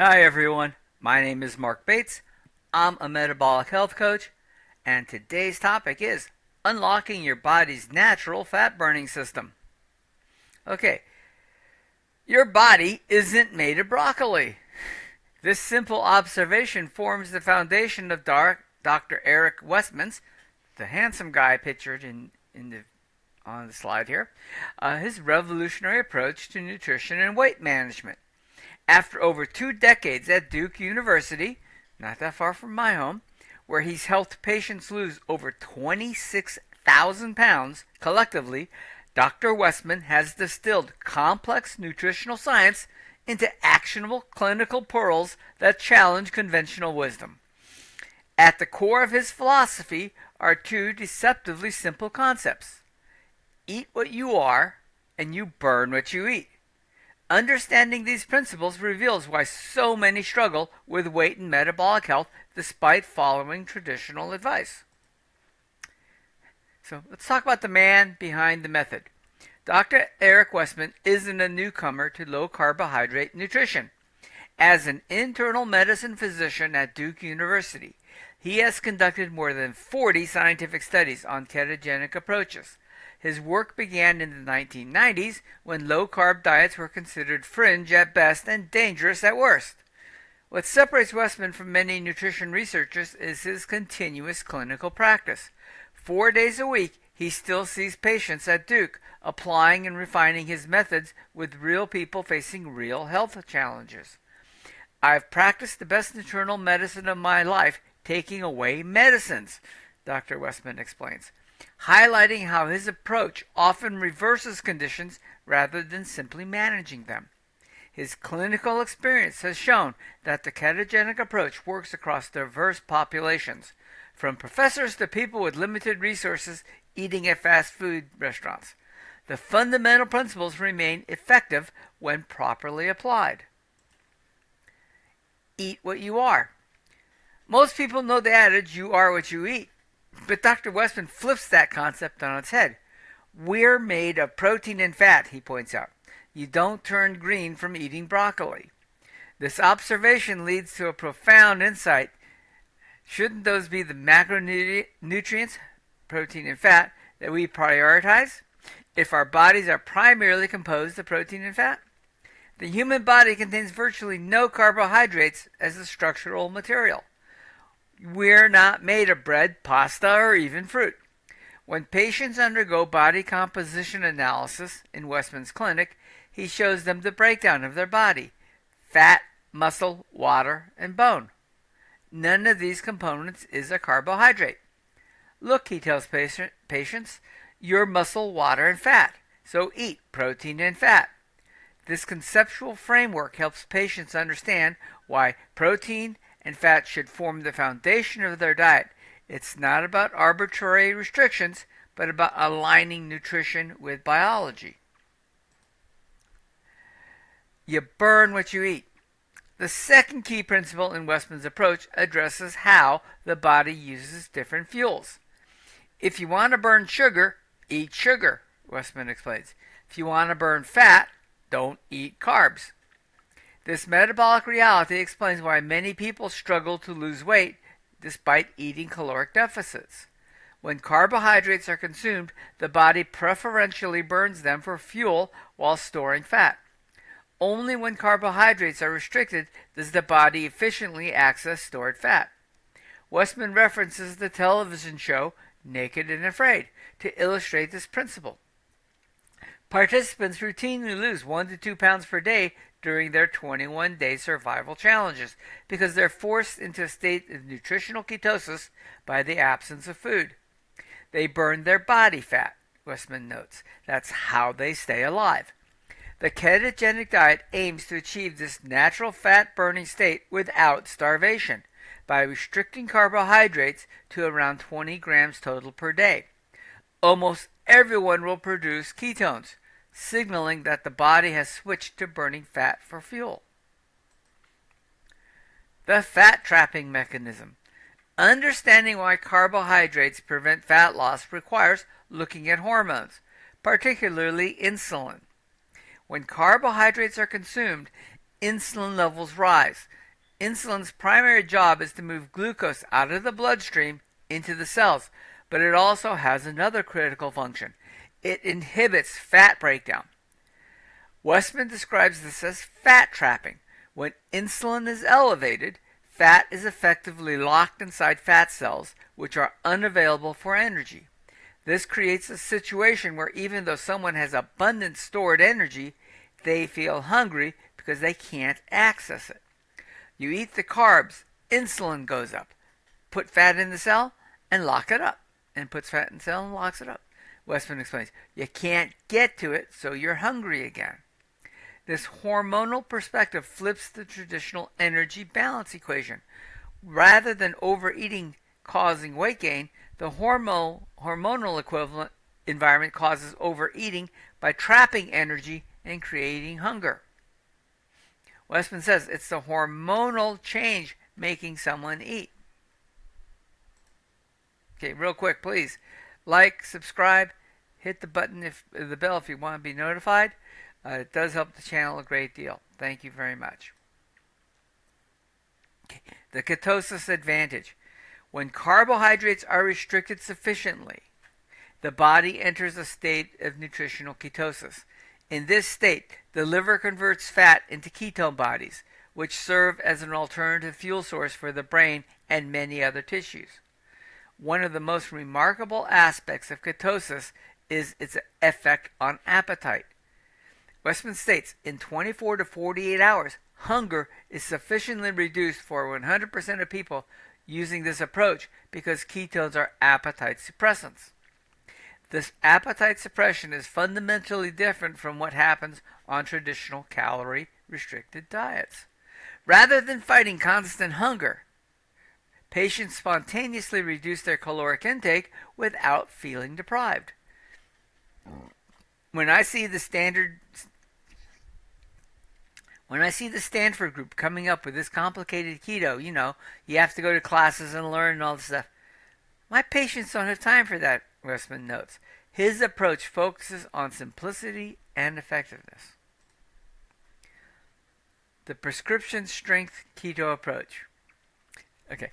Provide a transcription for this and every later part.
Hi everyone, my name is Mark Bates. I'm a metabolic health coach, and today's topic is unlocking your body's natural fat burning system. Okay, your body isn't made of broccoli. This simple observation forms the foundation of Dr. Eric Westman's, the handsome guy pictured on the slide here, his revolutionary approach to nutrition and weight management. After over 2 decades at Duke University, not that far from my home, where he's helped patients lose over 26,000 pounds collectively, Dr. Westman has distilled complex nutritional science into actionable clinical pearls that challenge conventional wisdom. At the core of his philosophy are two deceptively simple concepts: eat what you are, and you burn what you eat. Understanding these principles reveals why so many struggle with weight and metabolic health despite following traditional advice. So let's talk about the man behind the method. Dr. Eric Westman isn't a newcomer to low carbohydrate nutrition. As an internal medicine physician at Duke University, he has conducted more than 40 scientific studies on ketogenic approaches. His work began in the 1990s when low-carb diets were considered fringe at best and dangerous at worst. What separates Westman from many nutrition researchers is his continuous clinical practice. 4 days a week, he still sees patients at Duke, applying and refining his methods with real people facing real health challenges. I've practiced the best internal medicine of my life, taking away medicines, Dr. Westman explains, highlighting how his approach often reverses conditions rather than simply managing them. His clinical experience has shown that the ketogenic approach works across diverse populations, from professors to people with limited resources eating at fast food restaurants. The fundamental principles remain effective when properly applied. Eat what you are. Most people know the adage, you are what you eat. But Dr. Westman flips that concept on its head. We're made of protein and fat, he points out. You don't turn green from eating broccoli. This observation leads to a profound insight. Shouldn't those be the macronutrients, protein and fat, that we prioritize if our bodies are primarily composed of protein and fat? The human body contains virtually no carbohydrates as a structural material. We're not made of bread, pasta, or even fruit. When patients undergo body composition analysis in Westman's clinic, he shows them the breakdown of their body: fat, muscle, water, and bone. None of these components is a carbohydrate. Look, he tells patients, you're muscle, water, and fat, so eat protein and fat. This conceptual framework helps patients understand why protein and fat should form the foundation of their diet. It's not about arbitrary restrictions, but about aligning nutrition with biology. You burn what you eat. The second key principle in Westman's approach addresses how the body uses different fuels. If you want to burn sugar, eat sugar, Westman explains. If you want to burn fat, don't eat carbs. This metabolic reality explains why many people struggle to lose weight despite eating caloric deficits. When carbohydrates are consumed, the body preferentially burns them for fuel while storing fat. Only when carbohydrates are restricted does the body efficiently access stored fat. Westman references the television show Naked and Afraid to illustrate this principle. Participants routinely lose 1 to 2 pounds per day during their 21-day survival challenges because they're forced into a state of nutritional ketosis by the absence of food. They burn their body fat, Westman notes. That's how they stay alive. The ketogenic diet aims to achieve this natural fat-burning state without starvation by restricting carbohydrates to around 20 grams total per day. Almost everyone will produce ketones, signaling that the body has switched to burning fat for fuel. The fat trapping mechanism. Understanding why carbohydrates prevent fat loss requires looking at hormones, particularly insulin. When carbohydrates are consumed, insulin levels rise. Insulin's primary job is to move glucose out of the bloodstream into the cells, but it also has another critical function. It inhibits fat breakdown. Westman describes this as fat trapping. When insulin is elevated, fat is effectively locked inside fat cells, which are unavailable for energy. This creates a situation where even though someone has abundant stored energy, they feel hungry because they can't access it. You eat the carbs, insulin goes up. Put fat in the cell and lock it up. And puts fat in the cell and locks it up. Westman explains, you can't get to it, so you're hungry again. This hormonal perspective flips the traditional energy balance equation. Rather than overeating causing weight gain, the hormonal equivalent environment causes overeating by trapping energy and creating hunger. Westman says it's the hormonal change making someone eat. Okay, real quick, please like, subscribe, hit the button the bell if you want to be notified. It does help the channel a great deal. Thank you very much. Okay. The ketosis advantage. When carbohydrates are restricted sufficiently, the body enters a state of nutritional ketosis. In this state, the liver converts fat into ketone bodies, which serve as an alternative fuel source for the brain and many other tissues. One of the most remarkable aspects of ketosis is its effect on appetite. Westman states, in 24 to 48 hours, hunger is sufficiently reduced for 100% of people using this approach because ketones are appetite suppressants. This appetite suppression is fundamentally different from what happens on traditional calorie-restricted diets. Rather than fighting constant hunger, patients spontaneously reduce their caloric intake without feeling deprived. When I see the Stanford group coming up with this complicated keto, you have to go to classes and learn and all this stuff. My patients don't have time for that, Westman notes. His approach focuses on simplicity and effectiveness. The prescription strength keto approach. Okay.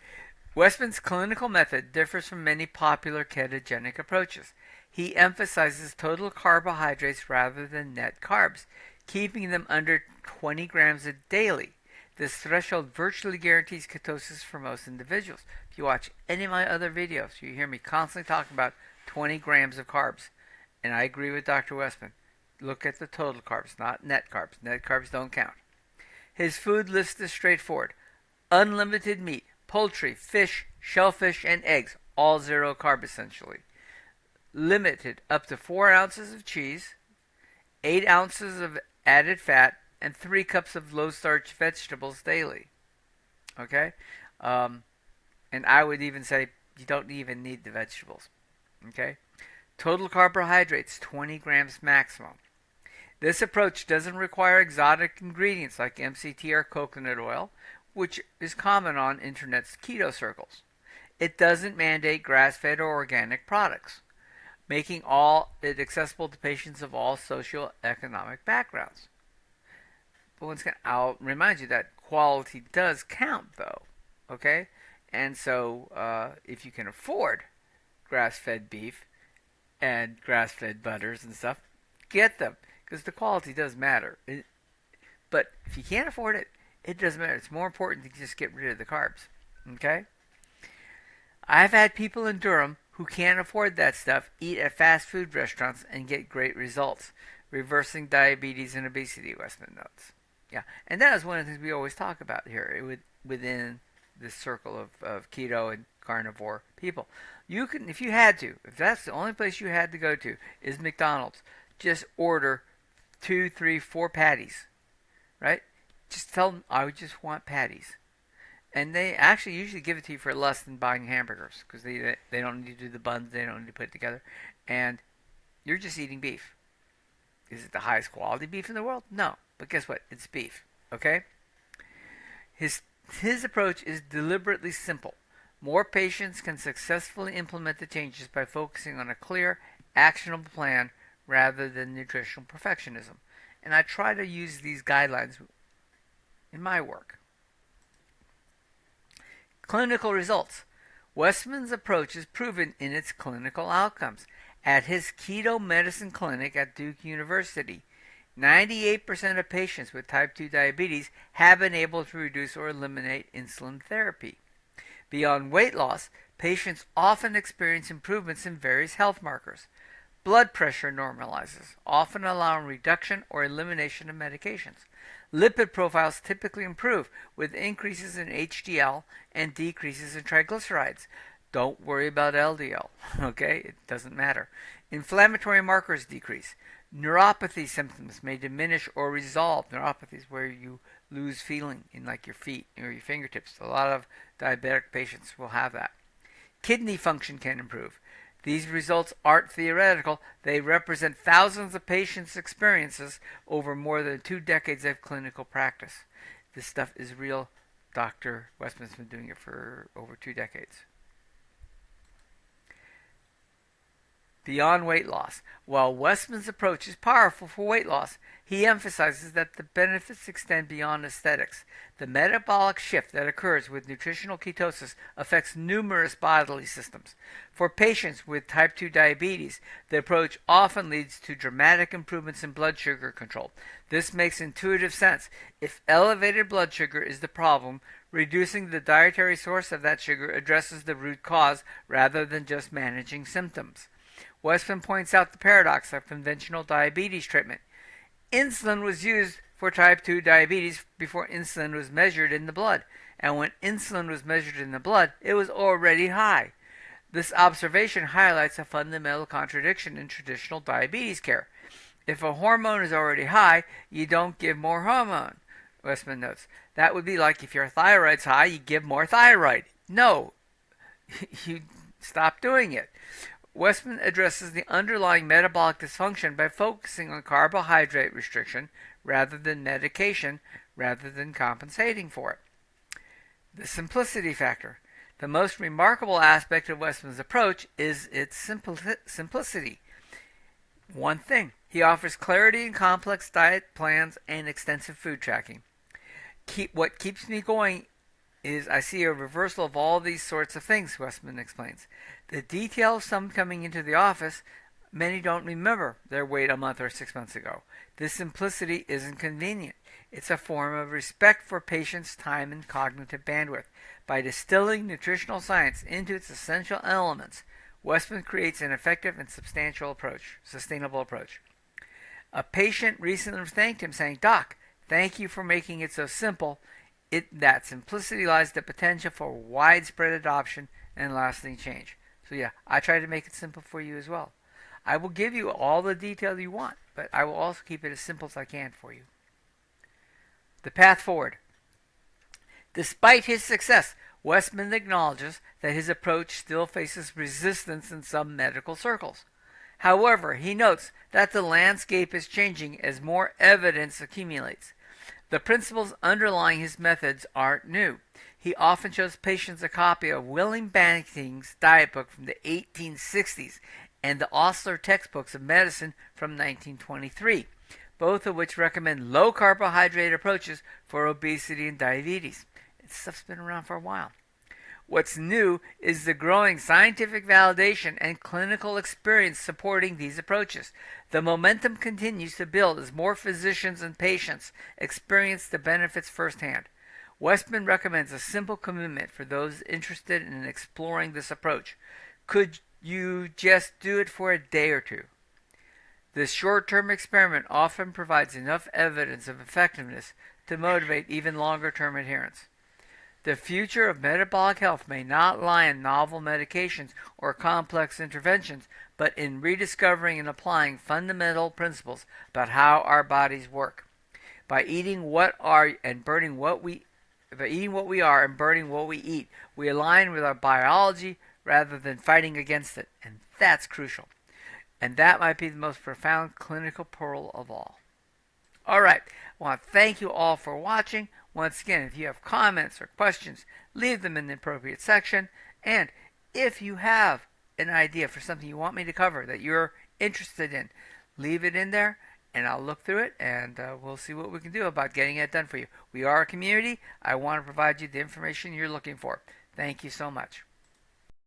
Westman's clinical method differs from many popular ketogenic approaches. He emphasizes total carbohydrates rather than net carbs, keeping them under 20 grams a daily. This threshold virtually guarantees ketosis for most individuals. If you watch any of my other videos, you hear me constantly talking about 20 grams of carbs. And I agree with Dr. Westman. Look at the total carbs, not net carbs. Net carbs don't count. His food list is straightforward. Unlimited meat, poultry, fish, shellfish, and eggs, all zero carb essentially. Limited up to 4 ounces of cheese, 8 ounces of added fat, and 3 cups of low-starch vegetables daily. Okay? And I would even say you don't even need the vegetables. Okay? Total carbohydrates, 20 grams maximum. This approach doesn't require exotic ingredients like MCT or coconut oil, which is common on internet's keto circles. It doesn't mandate grass-fed or organic products, making it accessible to patients of all socioeconomic backgrounds. But once again, I'll remind you that quality does count, though. Okay? And so, if you can afford grass-fed beef and grass-fed butters and stuff, get them, because the quality does matter. But if you can't afford it, it doesn't matter. It's more important to just get rid of the carbs. Okay? I've had people in Durham who can't afford that stuff eat at fast food restaurants and get great results, reversing diabetes and obesity, Westman notes. Yeah, and that is one of the things we always talk about here within this circle of keto and carnivore people. You can, if you had to, if that's the only place you had to go to is McDonald's, just order 2, 3, 4 patties, right? Just tell them, I just want patties. And they actually usually give it to you for less than buying hamburgers, because they don't need to do the buns, they don't need to put it together, and you're just eating beef. Is it the highest quality beef in the world? No, but guess what? It's beef. Okay. His approach is deliberately simple. More patients can successfully implement the changes by focusing on a clear, actionable plan rather than nutritional perfectionism. And I try to use these guidelines in my work. Clinical results. Westman's approach is proven in its clinical outcomes. At his keto medicine clinic at Duke University, 98% of patients with type 2 diabetes have been able to reduce or eliminate insulin therapy. Beyond weight loss, patients often experience improvements in various health markers. Blood pressure normalizes, often allowing reduction or elimination of medications. Lipid profiles typically improve with increases in HDL and decreases in triglycerides. Don't worry about LDL, okay? It doesn't matter. Inflammatory markers decrease. Neuropathy symptoms may diminish or resolve. Neuropathy is where you lose feeling in like your feet or your fingertips. A lot of diabetic patients will have that. Kidney function can improve. These results aren't theoretical. They represent thousands of patients' experiences over more than 2 decades of clinical practice. This stuff is real. Dr. Westman's been doing it for over 2 decades. Beyond weight loss. While Westman's approach is powerful for weight loss, he emphasizes that the benefits extend beyond aesthetics. The metabolic shift that occurs with nutritional ketosis affects numerous bodily systems. For patients with type 2 diabetes, the approach often leads to dramatic improvements in blood sugar control. This makes intuitive sense. If elevated blood sugar is the problem, reducing the dietary source of that sugar addresses the root cause rather than just managing symptoms. Westman points out the paradox of conventional diabetes treatment. Insulin was used for type 2 diabetes before insulin was measured in the blood, and when insulin was measured in the blood, it was already high. This observation highlights a fundamental contradiction in traditional diabetes care. If a hormone is already high, you don't give more hormone, Westman notes. That would be like if your thyroid's high, you give more thyroid. No, you stop doing it. Westman addresses the underlying metabolic dysfunction by focusing on carbohydrate restriction rather than medication, rather than compensating for it. The simplicity factor. The most remarkable aspect of Westman's approach is its simplicity. One thing, he offers clarity in complex diet plans and extensive food tracking. What keeps me going is I see a reversal of all these sorts of things, Westman explains. The detail of some coming into the office, many don't remember their weight a month or 6 months ago. This simplicity isn't convenient. It's a form of respect for patients' time and cognitive bandwidth. By distilling nutritional science into its essential elements, Westman creates an effective and sustainable approach. A patient recently thanked him, saying, "Doc, thank you for making it so simple. That simplicity lies the potential for widespread adoption and lasting change." So yeah, I try to make it simple for you as well. I will give you all the detail you want, but I will also keep it as simple as I can for you. The path forward. Despite his success, Westman acknowledges that his approach still faces resistance in some medical circles. However, he notes that the landscape is changing as more evidence accumulates. The principles underlying his methods aren't new. He often shows patients a copy of William Banting's diet book from the 1860s and the Osler textbooks of medicine from 1923, both of which recommend low carbohydrate approaches for obesity and diabetes. This stuff's been around for a while. What's new is the growing scientific validation and clinical experience supporting these approaches. The momentum continues to build as more physicians and patients experience the benefits firsthand. Westman recommends a simple commitment for those interested in exploring this approach. Could you just do it for a day or two? This short-term experiment often provides enough evidence of effectiveness to motivate even longer-term adherence. The future of metabolic health may not lie in novel medications or complex interventions, but in rediscovering and applying fundamental principles about how our bodies work. By eating what we are and burning what we eat, we align with our biology rather than fighting against it, and that's crucial. And that might be the most profound clinical pearl of all. All right, I want to thank you all for watching. Once again, if you have comments or questions, leave them in the appropriate section. And if you have an idea for something you want me to cover that you're interested in, leave it in there, and I'll look through it, and we'll see what we can do about getting it done for you. We are a community. I want to provide you the information you're looking for. Thank you so much.